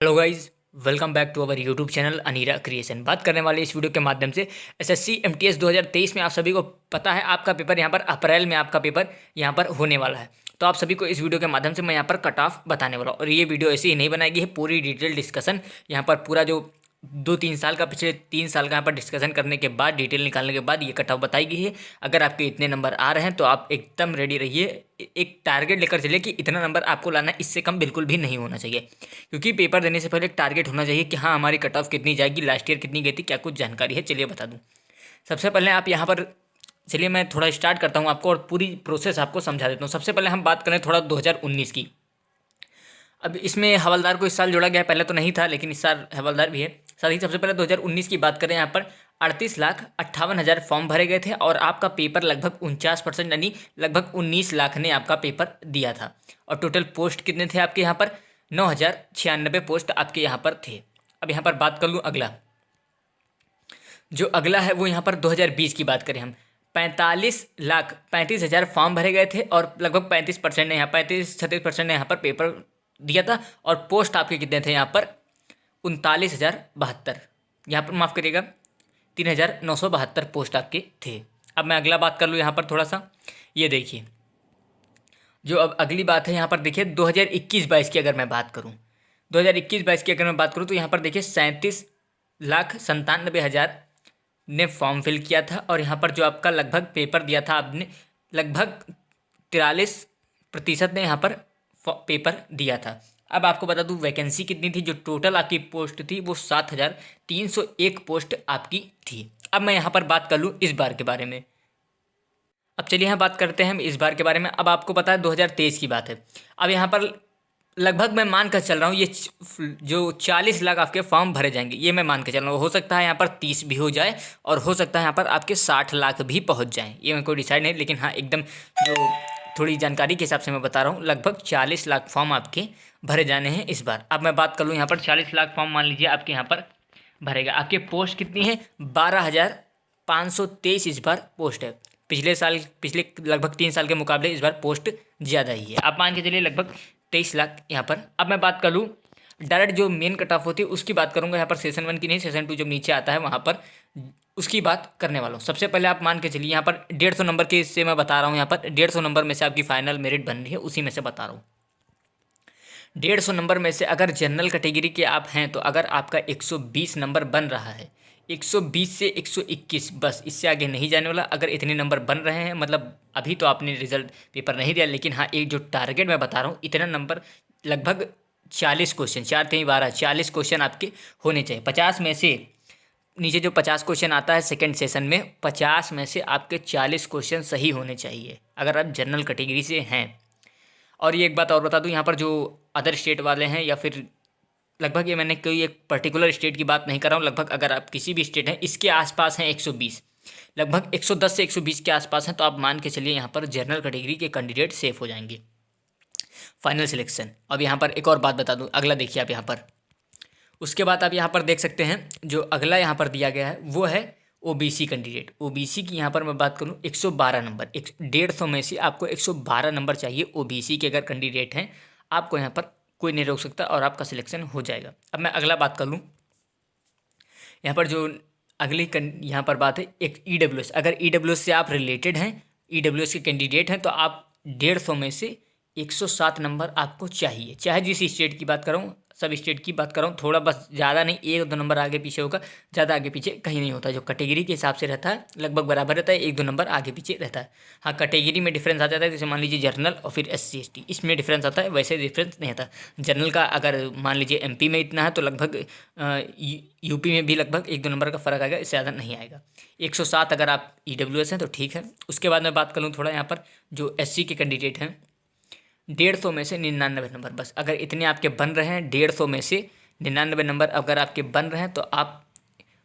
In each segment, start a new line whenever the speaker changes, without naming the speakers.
Hello guys, welcome back to our YouTube channel Anira creation. बात करने वाले इस वीडियो के माध्यम से एसएससी एमटीएस 2023 में आप सभी को पता है आपका पेपर यहाँ पर अप्रैल में आपका पेपर यहाँ पर होने वाला है। तो आप सभी को इस वीडियो के माध्यम से मैं यहाँ पर कट ऑफ बताने वाला हूँ और ये वीडियो ऐसे ही नहीं बनाई गई है, पूरी डिटेल डिस्कशन यहाँ पर पूरा जो 2-3 साल का पिछले 3 साल का यहाँ पर डिस्कशन करने के बाद डिटेल निकालने के बाद ये कट ऑफ बताई गई है। अगर आपके इतने नंबर आ रहे हैं तो आप एकदम रेडी रहिए, एक टारगेट लेकर चलिए कि इतना नंबर आपको लाना है, इससे कम बिल्कुल भी नहीं होना चाहिए। क्योंकि पेपर देने से पहले एक टारगेट होना चाहिए कि हाँ हमारी कट ऑफ कितनी जाएगी, लास्ट ईयर कितनी गई थी, क्या कुछ जानकारी है, चलिए बता दूँ। सबसे पहले आप यहाँ पर चलिए मैं थोड़ा स्टार्ट करता हूँ आपको और पूरी प्रोसेस आपको समझा देता हूँ। सबसे पहले हम बात करें थोड़ा 2019 की। अब इसमें हवलदार को इस साल जोड़ा गया है, पहले तो नहीं था लेकिन इस साल हवलदार भी है। साथ ही सबसे पहले 2019 की बात करें, यहाँ पर 38,58,000 फॉर्म भरे गए थे और आपका पेपर लगभग 49% यानी लगभग 19 लाख ने आपका पेपर दिया था। और टोटल पोस्ट कितने थे आपके यहाँ पर? 9,096 पोस्ट आपके यहाँ पर थे। अब यहाँ पर बात कर लूँ अगला, जो अगला है वो यहाँ पर 2020 की बात करें हम, 45,35,000 फॉर्म भरे गए थे और लगभग 35% ने यहाँ 35-36% ने यहाँ पर पेपर दिया था। और पोस्ट आपके कितने थे यहाँ पर? 39,072, यहाँ पर माफ़ करिएगा 3,972 पोस्ट आपके थे। अब मैं अगला बात कर लूँ यहाँ पर थोड़ा सा, ये देखिए जो अब अगली बात है यहाँ पर देखिए 2021-22 की अगर मैं बात करूँ, 2021-22 की अगर मैं बात करूँ तो यहाँ पर देखिए 37,97,000 ने फॉर्म फिल किया था और यहाँ पर जो आपका लगभग पेपर दिया था आपने, लगभग 43% ने यहाँ पर पेपर दिया था। अब आपको बता दूं वैकेंसी कितनी थी, जो टोटल आपकी पोस्ट थी वो 7,301 पोस्ट आपकी थी। अब मैं यहाँ पर बात कर लूँ इस बार के बारे में। अब चलिए यहाँ बात करते हैं हम इस बार के बारे में। अब आपको पता है 2023 की बात है। अब यहाँ पर लगभग मैं मान कर चल रहा हूँ ये जो 40 लाख आपके फॉर्म भरे जाएंगे, ये मैं मान के चल रहा हूँ। हो सकता है यहाँ पर 30 भी हो जाए और हो सकता है यहाँ पर आपके 60 लाख भी पहुँच जाएँ, ये मैं कोई डिसाइड नहीं, लेकिन हाँ एकदम जो थोड़ी जानकारी के हिसाब से मैं बता रहा हूँ, लगभग 40 लाख फॉर्म आपके भरे जाने हैं इस बार। अब मैं बात कर लूँ यहाँ पर 40 लाख फॉर्म मान लीजिए आपके यहाँ पर भरेगा। आपके पोस्ट कितनी है? 12,523 इस बार पोस्ट है। पिछले लगभग 3 साल के मुकाबले इस बार पोस्ट ज़्यादा ही है। आप मान के चलिए लगभग 23 लाख यहाँ पर। अब मैं बात कर लूँ डायरेक्ट जो मेन कट ऑफ होती है उसकी बात करूँगा यहाँ पर, सेशन 1 की नहीं, सेशन 2 जब नीचे आता है वहाँ पर उसकी बात करने वाला हूँ। सबसे पहले आप मान के चलिए यहाँ पर 150 नंबर के इससे मैं बता रहा हूँ, यहाँ पर 150 नंबर में से आपकी फाइनल मेरिट बन रही है, उसी में से बता रहा हूँ। 150 नंबर में से अगर जनरल कैटेगरी के आप हैं तो अगर आपका 120 नंबर बन रहा है, 120 से 121, बस इससे आगे नहीं जाने वाला। अगर इतने नंबर बन रहे हैं, मतलब अभी तो आपने रिजल्ट पेपर नहीं दिया, लेकिन हाँ एक जो टारगेट मैं बता रहा हूँ, इतना नंबर लगभग 40 क्वेश्चन, 4×3=12, 40 क्वेश्चन आपके होने चाहिए। 50 में से नीचे जो 50 क्वेश्चन आता है सेकंड सेशन में, 50 में से आपके 40 क्वेश्चन सही होने चाहिए अगर आप जनरल कैटेगरी से हैं। और ये एक बात और बता दूं, यहाँ पर जो अदर स्टेट वाले हैं या फिर लगभग, ये मैंने कोई एक पर्टिकुलर स्टेट की बात नहीं कर रहा हूँ, लगभग अगर आप किसी भी स्टेट हैं इसके आसपास हैं 120, लगभग 110 से 120 के आसपास हैं, तो आप मान के चलिए यहाँ पर जनरल कैटेगरी के कैंडिडेट सेफ हो जाएंगे फाइनल सिलेक्शन। अब यहाँ पर एक और बात बता दूँ, अगला देखिए आप यहाँ पर, उसके बाद आप यहाँ पर देख सकते हैं जो अगला यहाँ पर दिया गया है वो है ओबीसी कैंडिडेट। ओबीसी की यहाँ पर मैं बात करूँ 112 नंबर, 150 में से आपको 112 नंबर चाहिए। ओबीसी के अगर कैंडिडेट हैं आपको यहाँ पर कोई नहीं रोक सकता और आपका सिलेक्शन हो जाएगा। अब मैं अगला बात कर लूँ यहाँ पर, जो अगली यहाँ पर बात है एक ईडब्ल्यूएस। अगर ईडब्ल्यूएस से आप रिलेटेड हैं, ईडब्ल्यूएस के कैंडिडेट हैं, तो आप 150 में से 107 नंबर आपको चाहिए। चाहे जिस स्टेट की बात करूँ, सब स्टेट की बात कर रहा हूँ, थोड़ा बस ज़्यादा नहीं, 1-2 नंबर आगे पीछे होगा, ज़्यादा आगे पीछे कहीं नहीं होता। जो कैटेगरी के हिसाब से रहता है लगभग बराबर रहता है, 1-2 नंबर आगे पीछे रहता है। हाँ कैटेगरी में डिफरेंस आ जाता है, जैसे मान लीजिए जनरल और फिर SC ST, इसमें डिफरेंस आता है, वैसे डिफरेंस नहीं आता। जनरल का अगर मान लीजिए MP में इतना है तो लगभग यूपी में भी लगभग 1-2 नंबर का फ़र्क आएगा, इससे ज़्यादा नहीं आएगा। 107 अगर आप EWS हैं तो ठीक है। उसके बाद मैं बात करूँ थोड़ा यहाँ पर जो SC के कैंडिडेट हैं, 150 में से 99 नंबर, बस अगर इतने आपके बन रहे हैं, 150 में से 99 नंबर अगर आपके बन रहे हैं तो आप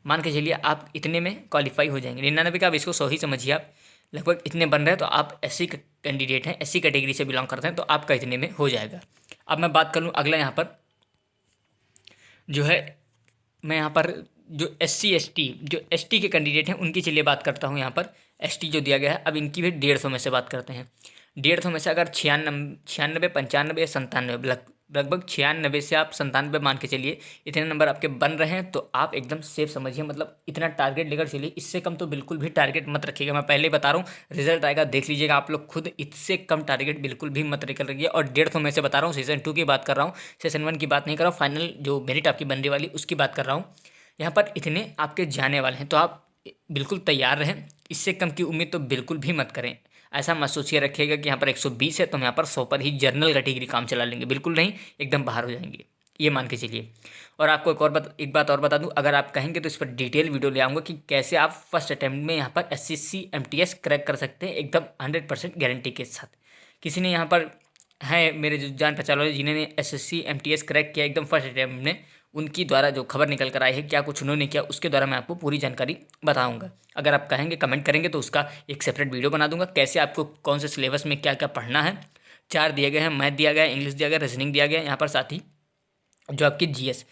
मान के चलिए आप इतने में क्वालिफाई हो जाएंगे। 99 का आप इसको 100 ही समझिए, आप लगभग इतने बन रहे हैं तो आप SC कैंडिडेट हैं, SC कैटेगरी से बिलोंग करते हैं, तो आपका इतने में हो जाएगा। अब मैं बात कर लूँ अगला यहाँ पर जो है, मैं यहाँ पर जो SC ST जो ST के कैंडिडेट हैं उनकी चलिए बात करता हूँ। यहाँ पर ST जो दिया गया है, अब इनकी भी 150 में से बात करते हैं। डेढ़ में से अगर 96 95 या 97 लगभग 96 से आप 97 मान के चलिए, इतने नंबर आपके बन रहे हैं तो आप एकदम सेफ समझिए, मतलब इतना टारगेट लेकर चलिए। इससे कम तो बिल्कुल भी टारगेट मत रखिएगा, मैं पहले ही बता रहा हूँ, रिजल्ट आएगा देख लीजिएगा आप लोग खुद। इससे कम टारगेट बिल्कुल भी मत लेकर रखिए। और 150 में से बता रहा हूँ, सीजन 2 की बात कर रहा हूँ, सीजन 1 की बात नहीं कर रहा हूँ, फाइनल जो मेरिट आपकी बनने वाली उसकी बात कर रहा हूँ। यहाँ पर इतने आपके जाने वाले हैं तो आप बिल्कुल तैयार रहें। इससे कम की उम्मीद तो बिल्कुल भी मत करें। ऐसा मत सोचिए रखिएगा कि यहाँ पर 120 है तो हम यहाँ पर 100 पर ही जर्नल कैटेगरी काम चला लेंगे, बिल्कुल नहीं, एकदम बाहर हो जाएंगे, ये मान के चलिए। और आपको एक बात और बता दूं, अगर आप कहेंगे तो इस पर डिटेल वीडियो ले आऊँगा कि कैसे आप फर्स्ट अटैम्प्ट में यहाँ पर SSC MTS क्रैक कर सकते हैं एकदम 100% गारंटी के साथ। किसी ने यहाँ पर हैं मेरे जो जान पहचान वाले जिन्होंने SSC MTS क्रैक किया एकदम फर्स्ट अटैम्प्ट में, उनकी द्वारा जो खबर निकल कर आई है क्या कुछ उन्होंने किया, उसके द्वारा मैं आपको पूरी जानकारी बताऊंगा। अगर आप कहेंगे कमेंट करेंगे तो उसका एक सेपरेट वीडियो बना दूंगा, कैसे आपको कौन से सिलेबस में क्या क्या पढ़ना है। 4 दिए गए हैं, मैथ दिया गया है, इंग्लिश दिया गया, रीजनिंग दिया गया है, यहाँ पर साथ ही जो आपकी GS,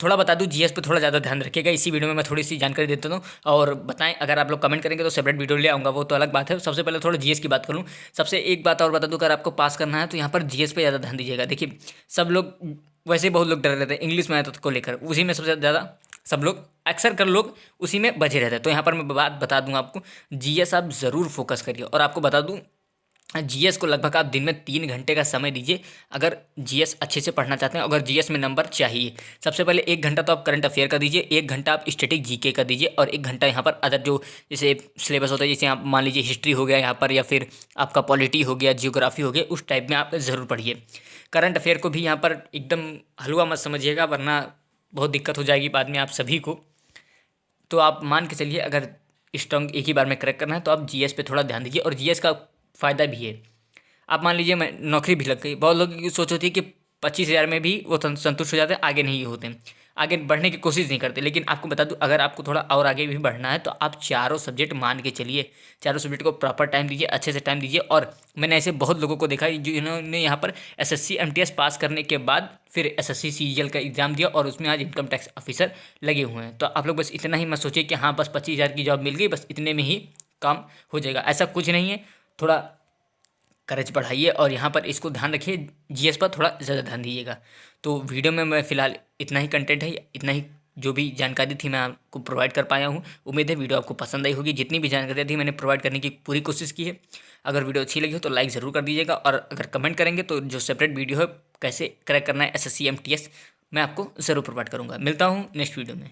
थोड़ा बता दूं GS पे थोड़ा ज़्यादा ध्यान रखिएगा। इसी वीडियो में मैं थोड़ी सी जानकारी देता हूँ और बताएं, अगर आप लोग कमेंट करेंगे तो सेपरेट वीडियो ले आऊँगा, वो तो अलग बात है। सबसे पहले थोड़ा GS की बात करूँ। सबसे एक बात और बता दूँ, अगर आपको पास करना है तो यहाँ पर GS पे ज़्यादा ध्यान दीजिएगा। देखिए सब लोग, वैसे बहुत लोग डर रहते हैं इंग्लिश मैथ को लेकर, उसी में सबसे ज़्यादा सब लोग अक्सर कर लोग उसी में बचे रहते हैं। तो यहाँ पर मैं बात बता दूँ आपको, GS आप ज़रूर फोकस करिए। और आपको बता दूँ GS को लगभग आप दिन में 3 घंटे का समय दीजिए अगर GS अच्छे से पढ़ना चाहते हैं। अगर GS में नंबर चाहिए, सबसे पहले 1 घंटा तो आप करंट अफेयर का दीजिए, 1 घंटा आप स्टैटिक GK का दीजिए, और 1 घंटा यहाँ पर अदर जो जैसे सिलेबस होता है, जैसे आप मान लीजिए हिस्ट्री हो गया यहाँ पर, या फिर आपका पॉलिटी हो गया, जियोग्राफी हो गया, उस टाइप में आप ज़रूर पढ़िए। करंट अफेयर को भी यहाँ पर एकदम हलवा मत समझिएगा, वरना बहुत दिक्कत हो जाएगी बाद में आप सभी को। तो आप मान के चलिए अगर स्ट्रॉन्ग एक ही बार में क्रैक करना है तो आप GS पे थोड़ा ध्यान दीजिए। और GS का फ़ायदा भी है, आप मान लीजिए मैं नौकरी भी लग गई, बहुत लोग की सोच होती है कि 25,000 में भी वो संतुष्ट हो जाते हैं, आगे नहीं होते हैं, आगे बढ़ने की कोशिश नहीं करते। लेकिन आपको बता दूं, अगर आपको थोड़ा और आगे भी बढ़ना है तो आप चारों सब्जेक्ट मान के चलिए, चारों सब्जेक्ट को प्रॉपर टाइम दीजिए, अच्छे से टाइम दीजिए। और मैंने ऐसे बहुत लोगों को देखा है जिन्होंने यहाँ पर SSC MTS पास करने के बाद फिर SSC CGL का एग्ज़ाम दिया और उसमें आज इनकम टैक्स ऑफिसर लगे हुए हैं। तो आप लोग बस इतना ही मत सोचिए कि हाँ बस 25,000 की जॉब मिल गई, बस इतने में ही काम हो जाएगा, ऐसा कुछ नहीं है। थोड़ा करेज बढ़ाइए और यहाँ पर इसको ध्यान रखिए, GS पर थोड़ा ज़्यादा ध्यान दीजिएगा। तो वीडियो में मैं फ़िलहाल इतना ही कंटेंट है, इतना ही जो भी जानकारी थी मैं आपको प्रोवाइड कर पाया हूँ। उम्मीद है वीडियो आपको पसंद आई होगी। जितनी भी जानकारी थी मैंने प्रोवाइड करने की पूरी कोशिश की है। अगर वीडियो अच्छी लगी हो तो लाइक ज़रूर कर दीजिएगा, और अगर कमेंट करेंगे तो जो सेपरेट वीडियो है कैसे क्रैक करना है SSC MTS मैं आपको ज़रूर प्रोवाइड करूँगा। मिलता हूँ नेक्स्ट वीडियो में।